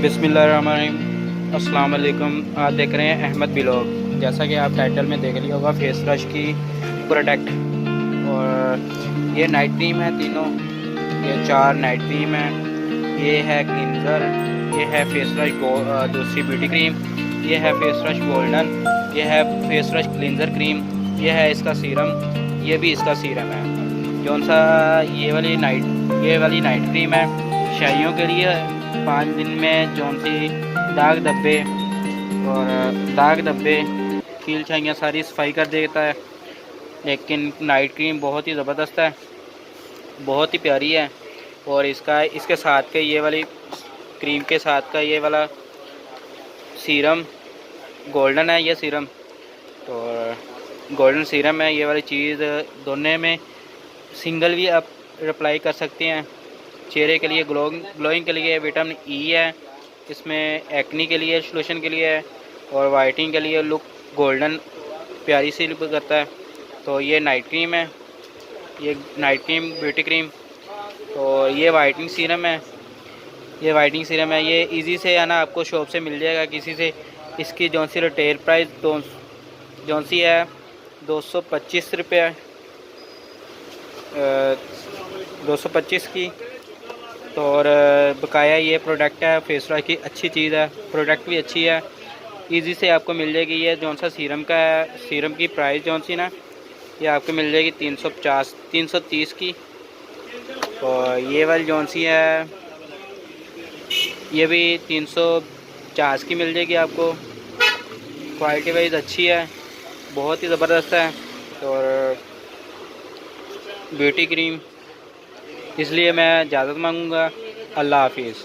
बिस्मिल्लाहिर्रहमानिर्रहीम। अस्सलाम वालेकुम। आप देख रहे हैं अहमद ब्लॉग। जैसा कि आप टाइटल में देख लिया होगा, फेस रश की प्रोडक्ट, और ये नाइट क्रीम है तीनों। ये 4 नाइट क्रीम है। ये है क्लींजर, ये है फेस रश दूसरी ब्यूटी क्रीम, ये है फेस रश गोल्डन, ये है फेस रश क्लींजर क्रीम, ये है इसका सीरम, ये भी इसका सीरम है। जौन सा ये वाली नाइट क्रीम है शाइयों के लिए 5 दिन में जौन सी दाग धब्बे कील छाइयाँ सारी सफाई कर देता है। लेकिन नाइट क्रीम बहुत ही ज़बरदस्त है, बहुत ही प्यारी है। और इसके साथ के ये वाली क्रीम के साथ का ये वाला सीरम गोल्डन है। ये सीरम तो गोल्डन सीरम है। ये वाली चीज़ दोनों में सिंगल भी आप अप्लाई कर सकते हैं। चेहरे के लिए ग्लोइंग के लिए विटामिन ई है इसमें, एक्नी के लिए सोल्यूशन के लिए है, और वाइटनिंग के लिए लुक गोल्डन प्यारी सी लुक करता है। तो ये नाइट क्रीम है, ये नाइट क्रीम ब्यूटी क्रीम। तो ये वाइटनिंग सीरम है, ये इजी से है ना आपको शॉप से मिल जाएगा किसी से। इसकी जौन सी रिटेल प्राइस जौन सी है 225 रुपये, 225 की। तो और बकाया ये प्रोडक्ट है फेस वॉश की, अच्छी चीज़ है, प्रोडक्ट भी अच्छी है, इजी से आपको मिल जाएगी। ये जौन सा सीरम का है, सीरम की प्राइस जौन सी ना ये आपको मिल जाएगी 330 की। और ये वाली जौन सी है ये भी 350 की मिल जाएगी आपको। क्वालिटी वाइज अच्छी है, बहुत ही ज़बरदस्त है। और ब्यूटी क्रीम, इसलिए मैं इजाज़त मांगूँगा। अल्लाह हाफिज़।